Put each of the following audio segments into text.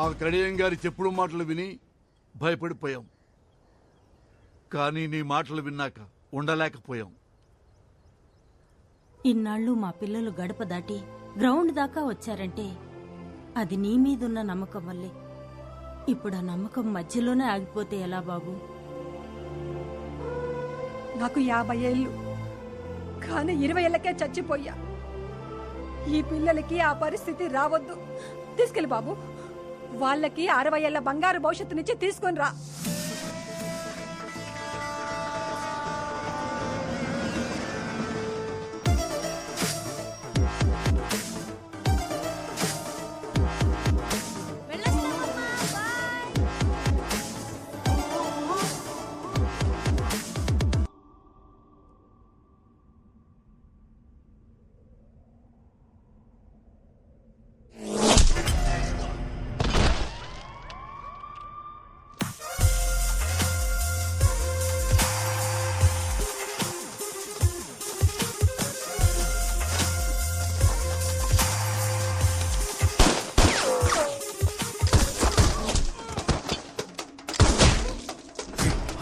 ఆ కడియం గారి చెప్పుడు మాటలు విని భయపడిపోయాం. కానీ నీ మాటలు విన్నాక ఉండలేకపోయాం. ఇన్నాళ్ళు మా పిల్లలు గడప దాటి గ్రౌండ్ దాకా వచ్చారంటే అది నీ మీదున్న నమ్మకం వల్లే. ఇప్పుడు ఆ నమ్మకం మధ్యలోనే ఆగిపోతే ఎలా బాబు? నాకు 50 ఏళ్ళు, కానీ 20 ఏళ్ళకే చచ్చిపోయా. ఈ పిల్లలకి ఆ పరిస్థితి రావద్దు. తీసుకెళ్ళి బాబు, వాళ్ళకి 60 ఏళ్ల బంగారు భవిష్యత్తునిచ్చి తీసుకొని రా.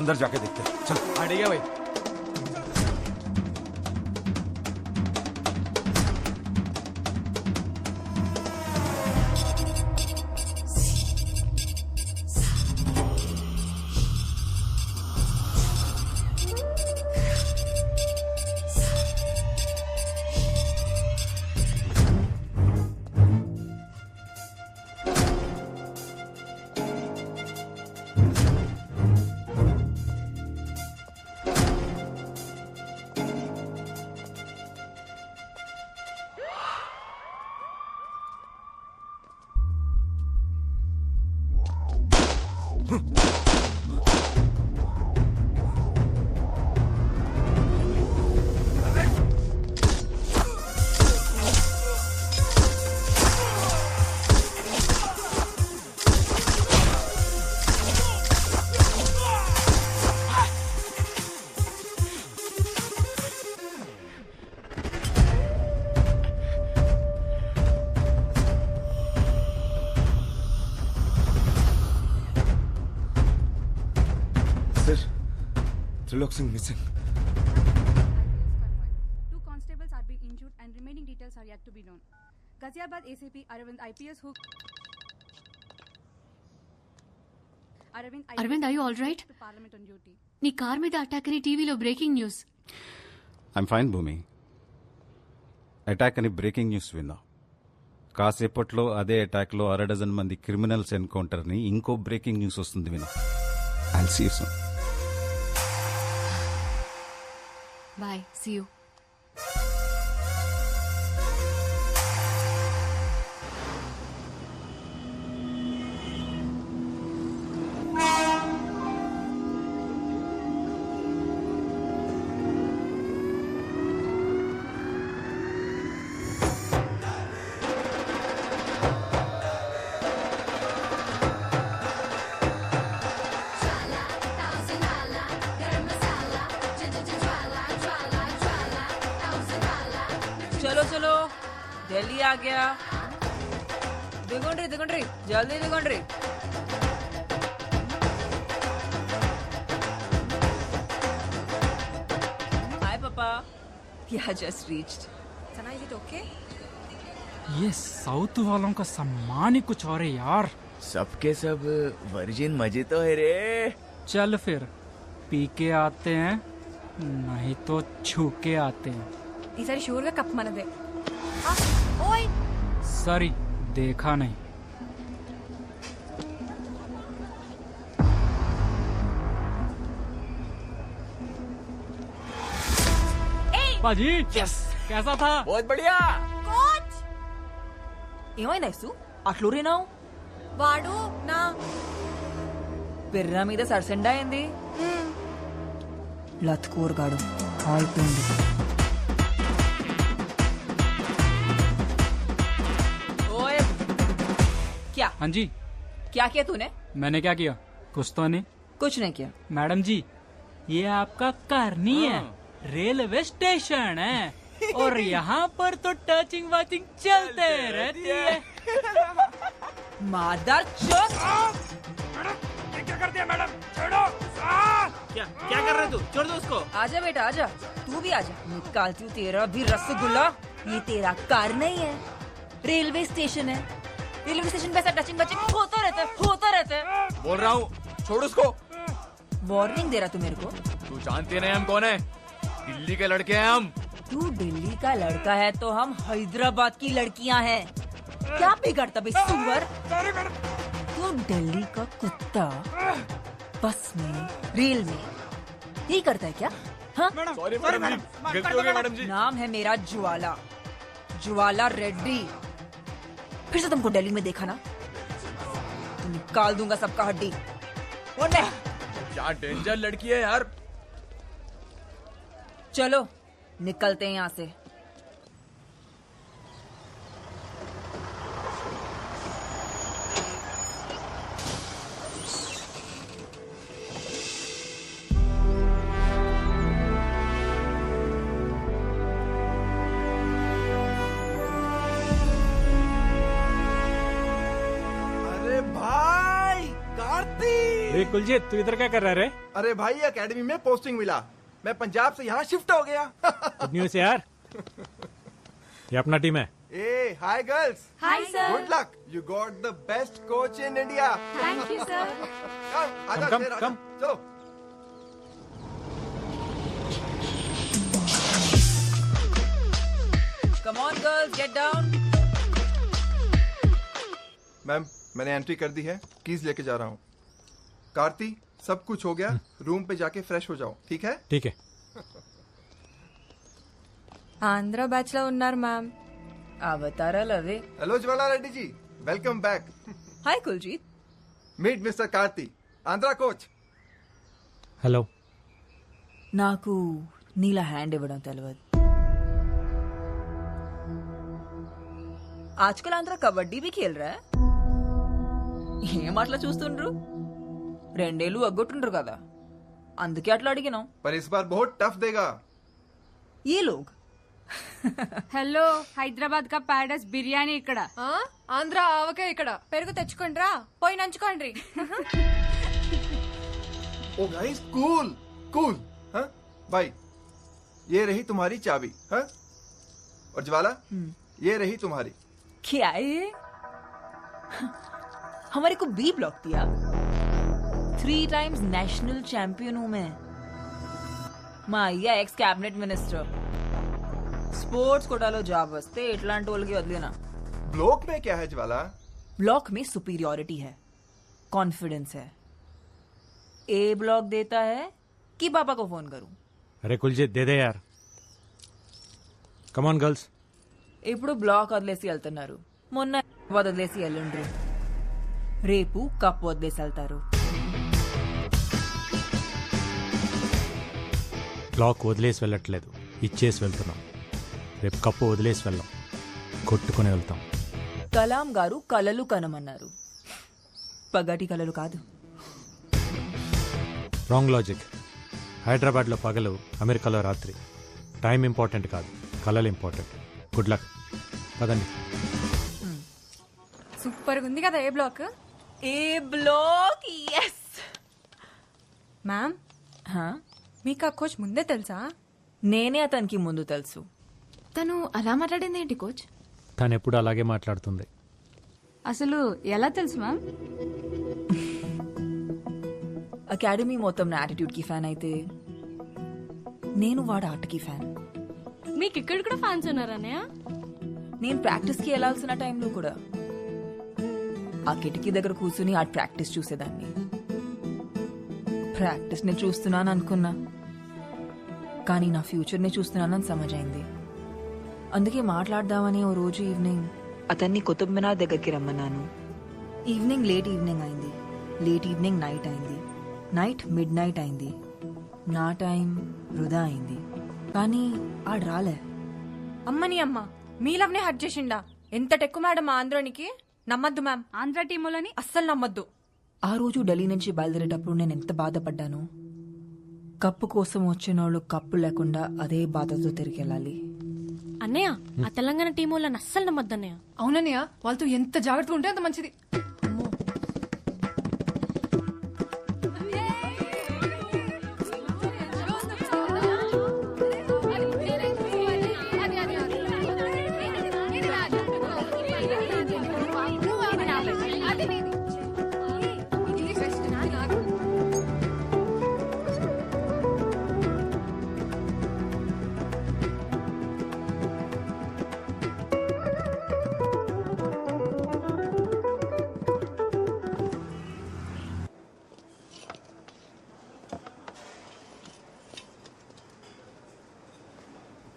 अंदर जाके देखते हैं। चल अड़िया भाई। Trilok Singh missing. 2 constables are being injured and remaining details are yet to be known. Ghaziabad ACP Arvind IPS who Arvind, are you all right? to Parliament on duty. నీ కార్ మీద అటాక్ అని టీవీలో బ్రేకింగ్ న్యూస్. ఐఎమ్ ఫైన్ భూమి. Attack అని breaking news విన్నా. కాసేపట్లో అదే అటాక్లో 60 మంది క్రిమినల్స్ ఎన్కౌంటర్ని ఇంకో బ్రేకింగ్ న్యూస్ వస్తుంది విన్నా. I'll see you soon. Bye, see you. चलो चलो दिल्ली आ गया. दिगोंड्री जल्दी दिगोंड्री. हाय पापा. Yeah, just reached. Sana, is it okay? ये साउथ वालों का सम्मान ही कुछ और है यार. सबके सब वर्जिन मजे तो है रे. चल फिर पी के आते हैं, नहीं तो छू के आते हैं. ఈసారి షూర్ గా కప్ మనదే. सॉरी, देखा नहीं. बाजी, Yes. कैसा था? बहुत बढ़िया. ఏమైనా ఇసు అట్లూరినావు? వాడు నా పిర్ర మీద సరసెండా అయింది. లత్కూరగాడు అయిపోయింది. ओए क्या हाँ जी. क्या किया तूने? मैंने क्या किया? कुछ तो नहीं. कुछ नहीं किया. मैडम जी, ये आपका कार नहीं है, रेलवे स्टेशन है. और यहाँ पर तो टचिंग वाचिंग चलते रहती है. मादर चोद। क्या कर दिया मैडम? छोड़ो। क्या कर रहे तू? छोड़ दो उसको। आजा बेटा आजा, तू भी आजा। निकालती हूँ तेरा भी रसगुल्ला। ये तेरा कार नहीं है, रेलवे स्टेशन है। रेलवे स्टेशन पे ऐसा टचिंग बचिंग होता रहता है। बोल रहा हूँ, छोड़ उसको। वार्निंग दे रहा तू मेरे को? तू जानती नहीं हम कौन है? दिल्ली के लड़के हैं हम। तू दिल्ली का लड़का है तो हम हैदराबाद की लड़कियां हैं। क्या बिगड़ता बे सुअर? तू दिल्ली का कुत्ता बस में रेल में यही करता है क्या? हाँ? सॉरी मैडम जी, गलती हो गई मैडम जी। नाम है मेरा ज्वाला, ज्वाला रेड्डी। फिर से तुमको दिल्ली में देखा ना तो निकाल दूंगा सबका हड्डी। क्या डेंजर लड़की है यार। चलो निकलते हैं यहाँ से। अरे भाई कार्तिक! कुलजीत तू इधर क्या कर रहा है रे? अरे भाई एकेडमी में पोस्टिंग मिला, मैं पंजाब से यहाँ शिफ्ट हो गया। गुड न्यूज़ यार। ये अपना टीम है। ए hi girls, hi sir. Good luck, you got the best coach in India. Thank you sir. आजा कम, शेर, आजा। कम। चलो। Come on girls, get down. Ma'am मैंने एंट्री कर दी है, कीज लेके जा रहा हूँ। कार्ती सब कुछ हो गया, रूम पे जाके फ्रेश हो जाओ, ठीक है? ठीक है। ఆంధ్ర బ్యాచ్ లో ఉన్నారు మ్యామ్. అవతారా లవే. Hello Jwala Reddy ji, welcome back. Hi Kuljeet. Meet mister Karthi, Andhra coach. Hello. నాకు నీలా హ్యాండ్ ఇవ్వడం తెలియదు. ఆजकल ఆంధ్ర కబడ్డీ भी खेल रहा है. ఏం అట్లా చూస్తుండ్రు? రెండేళ్ళు అగ్గొట్టుండ్రు కదా, అందుకే అట్లా అడిగినాం. पर इस बार बहुत टफ देगा। ये लोग హలో, హైదరాబాద్ కా ప్యారడైస్ బిర్యానీ ఇక్కడ. ఆంధ్ర ఆవకే ఇక్కడ పెరుగు తెచ్చుకోండి రా, పోయి నంచుకోండి. ओ गाइस कूल कूल। हाँ भाई, ये रही तुम्हारी चाबी। हाँ, और ज्वाला ये रही तुम्हारी। क्या है? हमारे को बी ब्लॉक दिया। 3 टाइम्स नेशनल चैंपियन हूं मैं। माया एक्स कैबिनेट मिनिस्टर. स्पोर्ट्स कोटालो जाब वस्ते इटलांट टोल के बदले ना. ब्लॉक में क्या है ज्वाला? ब्लॉक में सुपीरियोरिटी है, कॉन्फिडेंस है. ए ब्लॉक देता है कि पापा को फोन करूं? अरे कुलजीत दे दे यार। कम ऑन गर्ल्स। ఇప్పుడు బ్లాక్ వదిలేసి వెళ్తున్నారు, మొన్న వదిలేసి వెళ్ళండ్రు, రేపు కప్ వదిలేసి వెళ్తారు. బ్లాక్ వదిలేసి వెళ్ళట్లేదు, ఇచ్చేసి వెళ్తున్నాం. రేపు కప్పు వదిలేసి వెళ్ళాం, కొట్టుకుని వెళ్తాం. కలాం గారు కలలు కనమన్నారు, పగటి కలలు కాదు. Wrong logic. హైదరాబాద్లో పగలు, అమెరికాలో రాత్రి. టైం ఇంపార్టెంట్ కాదు, కలలు ఇంపార్టెంట్. Good luck. పదండి. సూపర్ ఉంది కదా ఏ బ్లాక్. ఏ బ్లాక్, ఎస్ మ్యామ్. మీకు ఆ కోచ్ ముందే తెలుసా? నేనే అతనికి ముందు తెలుసు. తను అలా మాట్లాడింది ఏంటి కోచ్? తను ఎప్పుడు అలాగే మాట్లాడుతుంది. అసలు ఎలా తెలుసు మ్యామ్? అకాడమీ మొత్తం నా యాటిట్యూడ్ కి ఫ్యాన్ అయితే నేను వాడు ఆటకి ఫ్యాన్. మీకు ఇక్కడ కూడా ఫ్యాన్స్ ఉన్నారన్నయ్య? నేను ప్రాక్టీస్ కి వెళ్లాల్సిన టైంలో కూడా ఆ కిటికీ దగ్గర కూర్చుని ఆట ప్రాక్టీస్ చూసేదాన్ని. ప్రాక్టీస్ ని చూస్తున్నాను అనుకున్నా, కానీ నా ఫ్యూచర్ ని చూస్తున్నానని సమజైంది. అందుకే మాట్లాడదామని ఓ రోజు ఈవినింగ్ అతన్ని కుతుబ్ మినార్ దగ్గరికి రమ్మన్నాను. ఈవినింగ్ లేట్ ఈవినింగ్ అయింది, లేట్ ఈవినింగ్ నైట్ అయింది, నైట్ మిడ్ నైట్ అయింది, నా టైం వృధా అయింది. కానీ ఆడు రాలే. అమ్మని అమ్మ మీ లవ్నే హట్ చేసిండా? ఎంత టెక్కు మేడం మా ఆంధ్రోనికి. నమ్మద్దు మ్యామ్, ఆంధ్ర టీములని అస్సలు నమ్మద్దు. ఆ రోజు ఢిల్లీ నుంచి బయలుదేరేటప్పుడు నేను ఎంత బాధపడ్డాను. కప్పు కోసం వచ్చినోళ్ళు కప్పు లేకుండా అదే బాధతో తిరిగి వెళ్ళాలి. అన్నయ్య, ఆ తెలంగాణ టీం వాళ్ళని అస్సలు నమ్మద్దన్నయ్య. అవునన్నయ్య, వాళ్ళతో ఎంత జాగ్రత్తగా ఉంటే అంత మంచిది.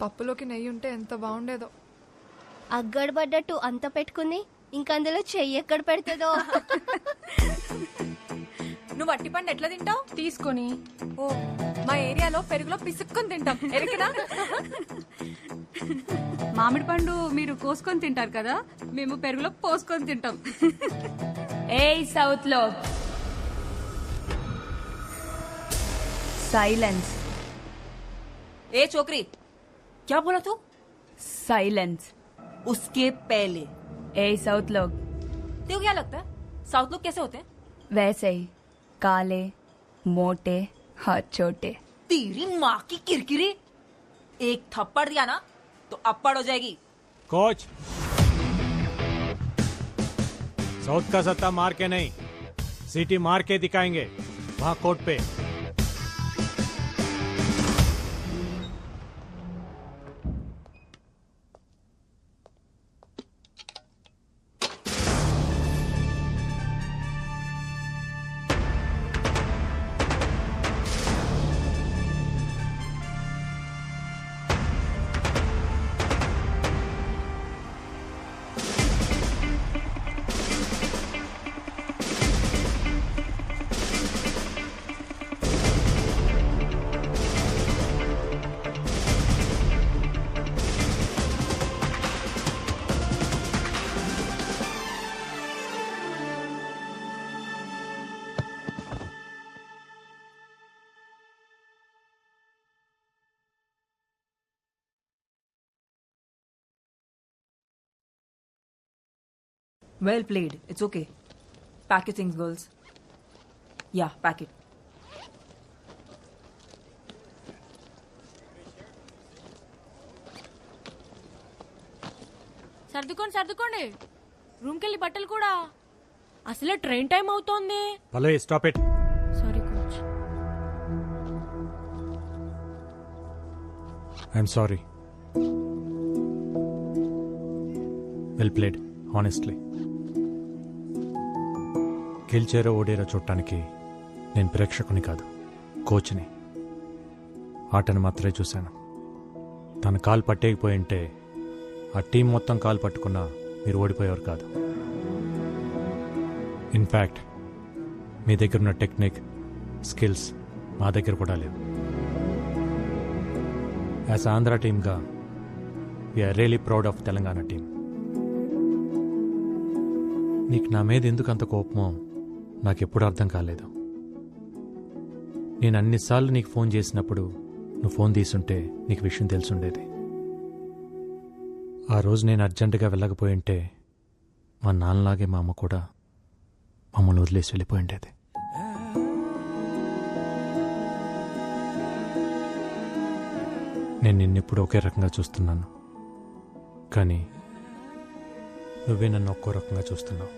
పప్పులోకి నెయ్యి ఉంటే ఎంత బాగుండేదో. అగ్గడబడ్డట్టు అంత పెట్టుకుంది, ఇంకందులో చెయ్యి ఎక్కడ పెడుతుందో. నువ్వు అట్టిపండు ఎట్లా తింటావు? తీసుకొని. ఓ, మా ఏరియాలో పెరుగులో పిసుక్కొని తింటాం. ఎరికనా? మామిడి పండు మీరు కోసుకొని తింటారు కదా, మేము పెరుగులో పోసుకొని తింటాం. ఏయ్ సౌత్ లో साइलेंस. ఏ చోకరీ, क्या बोला तू? साइलेंस उसके पहले. ए साउथ लोग तेरे को क्या लगता है साउथ लोग कैसे होते हैं? वैसे ही, काले, मोटे, हाथ छोटे. तेरी माँ की किरकिरी, एक थप्पड़ दिया ना तो अप्पड़ हो जाएगी. कोच, साउथ का सत्ता मार के नहीं, सीटी मार के दिखाएंगे वहां कोर्ट पे. Well played. It's okay. Pack your things, girls. Yeah, pack it. సర్దుకోండి రూమ్కి వెళ్ళి బట్టలు కూడా. అసలే ట్రైన్ టైం అవుతోంది. Pallavi, stop it. Sorry coach. I'm sorry. Well played, honestly. గెలిచేరో ఓడేరో చూడటానికి నేను ప్రేక్షకుని కాదు, కోచ్ని. ఆటను మాత్రమే చూశాను. తన కాలు పట్టేయకపోయి ఉంటే ఆ టీం మొత్తం కాలు పట్టుకున్నా మీరు ఓడిపోయేవారు కాదు. ఇన్ఫ్యాక్ట్ మీ దగ్గర ఉన్న టెక్నిక్, స్కిల్స్ మా దగ్గర కూడా లేవు. యాజ్ ఆంధ్ర టీమ్గా we are really proud of Telangana team. నీకు నా మీద ఎందుకు అంత కోపమో నాకెప్పుడు అర్థం కాలేదు. నేను అన్నిసార్లు నీకు ఫోన్ చేసినప్పుడు నువ్వు ఫోన్ తీసుంటే నీకు విషయం తెలుసుండేది. ఆ రోజు నేను అర్జెంటుగా వెళ్ళకపోయి ఉంటే మా నాన్నలాగే మా అమ్మ కూడా మమ్మల్ని వదిలేసి వెళ్ళిపోయి ఉండేది. నేను నిన్నెప్పుడు ఒకే రకంగా చూస్తున్నాను, కానీ నువ్వే నన్ను ఒక్కో రకంగా చూస్తున్నావు.